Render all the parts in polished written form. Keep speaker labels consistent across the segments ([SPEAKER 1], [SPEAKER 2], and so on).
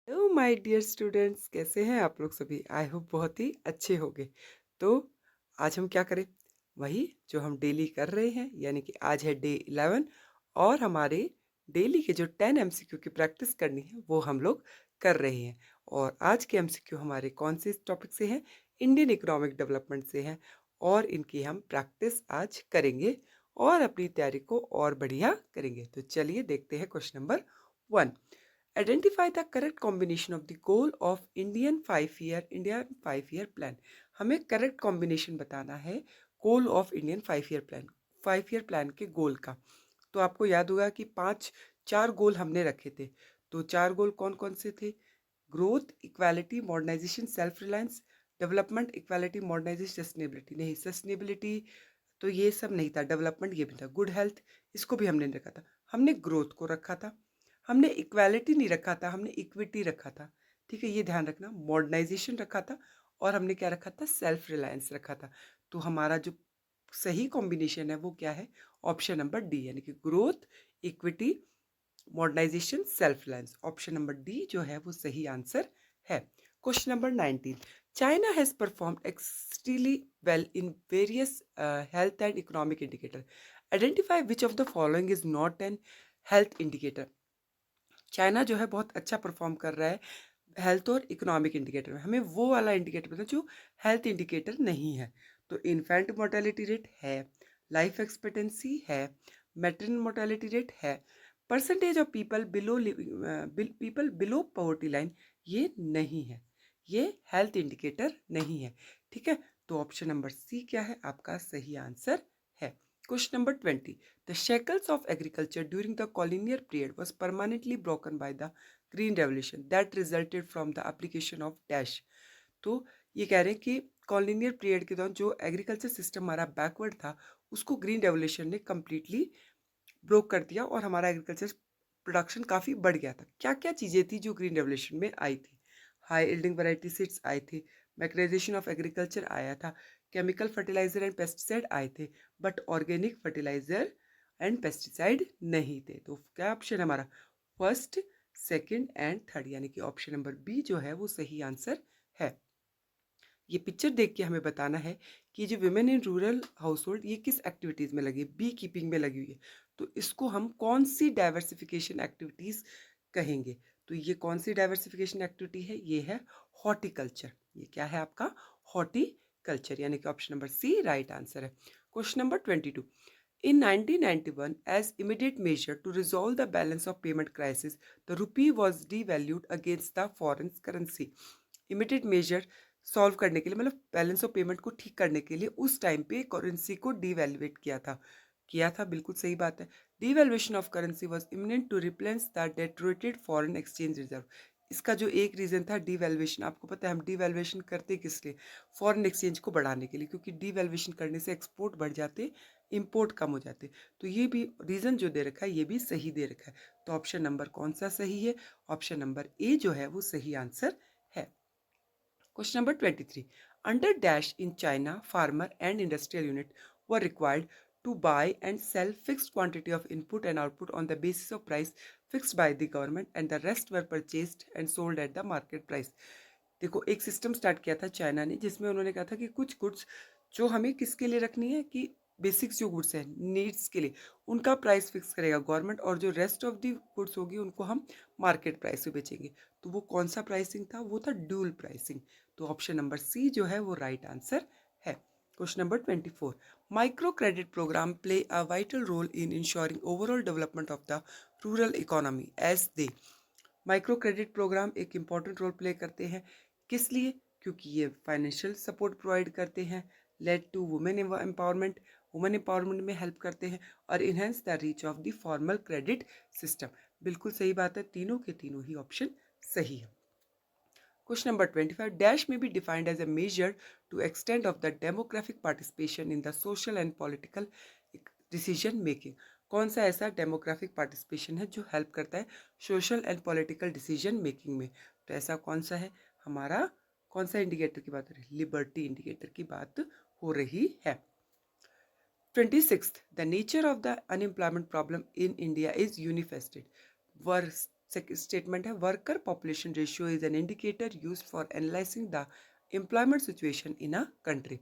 [SPEAKER 1] Hello my dear students, कैसे हैं आप लोग सभी? आई होप बहुत ही अच्छे होंगे। तो आज हम क्या करें? वही जो हम डेली कर रहे हैं, यानी कि आज है डे 11 और हमारे डेली के जो 10 एमसीक्यू की प्रैक्टिस करनी है वो हम लोग कर रहे हैं। और आज के एमसीक्यू हमारे कौन से टॉपिक से हैं? इंडियन इकोनॉमिक डेवलपमेंट से हैं और इनकी हम प्रैक्टिस आज करेंगे और अपनी तैयारी को और बढ़िया करेंगे। तो चलिए देखते हैं question number 1। Identify the correct combination of the goal of Indian 5 year plan. हमें करेक्ट कॉम्बिनेशन बताना है goal of Indian 5 year plan, 5 year plan के गोल का। तो आपको याद होगा कि पांच चार गोल हमने रखे थे। तो चार गोल कौन कौन से थे? Growth, equality, modernisation, self reliance, development, equality, modernisation, sustainability. नहीं, सस्टेनेबिलिटी तो ये सब नहीं था, डेवलपमेंट ये भी था। गुड हेल्थ, इसको भी हमने नहीं रखा था। हमने ग्रोथ को रखा था, हमने इक्वालिटी नहीं रखा था, हमने इक्विटी रखा था। ठीक है, ये ध्यान रखना। मॉडर्नाइजेशन रखा था और हमने क्या रखा था? सेल्फ रिलायंस रखा था। तो हमारा जो सही कॉम्बिनेशन है वो क्या है? ऑप्शन नंबर डी, यानी कि growth, equity, modernisation, self reliance. Option number D जो है वो सही आंसर है। Question number 19। China has performed extremely well in various health and economic indicator. Identify which of the following is not an health indicator. China जो है बहुत अच्छा perform कर रहा है हेल्थ और इकोनॉमिक इंडिकेटर में। हमें वो वाला इंडिकेटर बताओ जो हेल्थ इंडिकेटर नहीं है। तो इन्फेंट मोर्टेलिटी रेट है, लाइफ एक्सपेक्टेंसी है, मैटरनल मोर्टेलिटी रेट है, percentage of people below poverty line, ये नहीं है, ये हेल्थ इंडिकेटर नहीं है। ठीक है, तो ऑप्शन नंबर सी क्या है? आपका सही आंसर है। Question number 20। The shackles of agriculture during the colonial period was permanently broken by the Green Revolution that resulted from the application of dash। तो ये कह रहे हैं कि कॉलोनियल पीरियड के दौरान जो एग्रीकल्चर सिस्टम हमारा बैकवर्ड था उसको ग्रीन रेवोल्यूशन ने कम्प्लीटली ब्रोक कर दिया और हमारा एग्रीकल्चर प्रोडक्शन काफ़ी बढ़ गया था। क्या क्या चीज़ें थी जो ग्रीन रेवोल्यूशन में आई थी? हाई यील्डिंग वैरायटी सीड्स आए थे, मैकेनाइजेशन ऑफ एग्रीकल्चर आया था, केमिकल फर्टिलाइजर एंड पेस्टिसाइड आए थे, but organic fertiliser and pesticide नहीं थे। तो क्या ऑप्शन है हमारा? फर्स्ट, सेकंड एंड थर्ड, यानी कि ऑप्शन नंबर बी जो है वो सही आंसर है। ये पिक्चर देख के हमें बताना है कि जो women in rural house hold ये किस एक्टिविटीज़ में लगी? बी कीपिंग में लगी हुई है। तो इसको हम कौन सी डाइवर्सिफिकेशन एक्टिविटीज़ कहेंगे? तो ये कौन सी डाइवर्सिफिकेशन एक्टिविटी है? ये है हॉर्टिकल्चर। ये क्या है आपका? हॉर्टिकल्चर, यानी कि option number C right answer है। Question number 22। In 1991, as immediate measure to resolve the balance of payment crisis, the rupee was devalued against the foreign currency। Immediate measure solve करने के लिए, मतलब बैलेंस ऑफ पेमेंट को ठीक करने के लिए उस टाइम पे करेंसी को डिवैल्यूएट किया था। बिल्कुल सही बात है। Devaluation of currency was imminent to replace the deteriorated foreign exchange reserve. इसका जो एक रीजन था डिवैल्यूएशन, आपको पता है हम डिवैल्यूएशन करते किस लिए? फॉरेन एक्सचेंज को बढ़ाने के लिए, क्योंकि डिवैल्यूएशन करने से एक्सपोर्ट बढ़ जाते, इंपोर्ट कम हो जाते। तो ये भी रीजन जो दे रखा है ये भी सही दे रखा है। तो ऑप्शन नंबर कौन सा सही है? ऑप्शन नंबर ए जो है वो सही आंसर है। Question number 23. Under Dash in China, farmer and industrial unit were required to buy and sell fixed quantity of input and output on the basis of price fixed by the government, and the rest were purchased and sold at the market price। देखो, एक system start किया था China ने जिसमें उन्होंने कहा था कि कुछ गुड्स जो हमें किसके लिए रखनी है, कि बेसिक्स जो गुड्स हैं नीड्स के लिए, उनका प्राइस फिक्स करेगा गवर्नमेंट, और जो रेस्ट ऑफ दी गुड्स होगी उनको हम मार्केट प्राइस पे बेचेंगे। तो वो कौन सा प्राइसिंग था? वो था ड्यूल प्राइसिंग। तो ऑप्शन नंबर सी जो है वो राइट आंसर है। Question number 24। Micro credit programme play a vital role in insuring overall development of the rural economy as they. Micro credit programme एक इम्पॉर्टेंट रोल प्ले करते हैं, किस लिए? क्योंकि ये फाइनेंशियल सपोर्ट प्रोवाइड करते हैं, led to women empowerment, women empowerment में हेल्प करते हैं, और enhance the reach of the formal credit system. बिल्कुल सही बात है, तीनों के तीनों ही ऑप्शन सही है। Question number 25. Dash may be defined as a measure to extent of the demographic participation in the social and political decision making। कौन सा ऐसा डेमोग्राफिक पार्टिसिपेशन है जो हेल्प करता है social and political decision making में? तो ऐसा कौन सा है हमारा? कौन सा इंडिकेटर की बात हो रही है? लिबर्टी इंडिकेटर की बात हो रही है। 26th, the nature of the unemployment problem in India is unifaceted। Second statement है worker population ratio is an indicator used for analysing the employment situation in a country.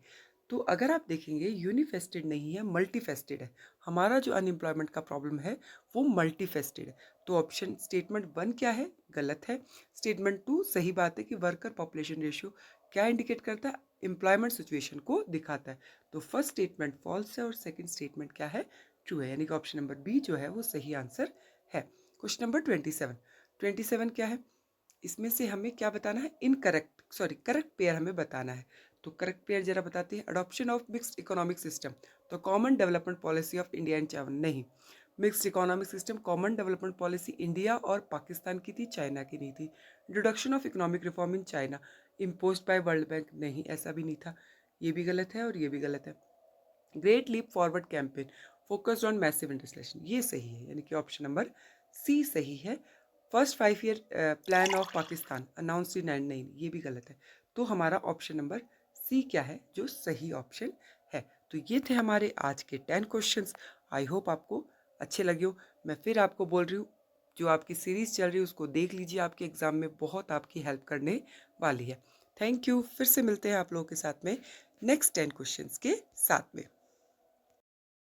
[SPEAKER 1] तो अगर आप देखेंगे यूनिफेस्टेड नहीं है, मल्टीफेस्टेड है। हमारा जो अनएम्प्लॉयमेंट का प्रॉब्लम है वो मल्टीफेस्टेड है। तो ऑप्शन स्टेटमेंट 1 क्या है, गलत है। स्टेटमेंट 2 सही बात है कि वर्कर पॉपुलेशन रेशियो क्या इंडिकेट करता है, एम्प्लॉयमेंट सिचुएशन को दिखाता है। तो फर्स्ट स्टेटमेंट फॉल्स है और सेकंड स्टेटमेंट क्या है, ट्रू है, यानी कि ऑप्शन नंबर बी जो है वो सही आंसर है। क्वेश्चन नंबर 27 क्या है, इसमें से हमें क्या बताना है, करेक्ट पेयर हमें बताना है। तो करेक्ट पेयर जरा बताते हैं। Adoption of mixed economic system, तो common development policy of India and China, नहीं। Mixed economic system common development policy India और पाकिस्तान की थी, चाइना की नहीं थी। Introduction of economic reform in China imposed by World Bank, नहीं, ऐसा भी नहीं था। ये भी गलत है और ये भी गलत है। Great leap forward campaign focused on massive industrialisation, ये सही है, यानी कि ऑप्शन नंबर सी सही है। First 5 year plan of Pakistan announced in 19, ये भी गलत है। तो हमारा ऑप्शन नंबर सी क्या है जो सही ऑप्शन है। तो ये थे हमारे आज के 10 क्वेश्चंस। आई होप आपको अच्छे लगे हो। मैं फिर आपको बोल रही हूँ, जो आपकी सीरीज चल रही है उसको देख लीजिए, आपके एग्जाम में बहुत आपकी हेल्प करने वाली है। थैंक यू, फिर से मिलते हैं आप लोगों के साथ में नेक्स्ट 10 क्वेश्चंस के साथ में।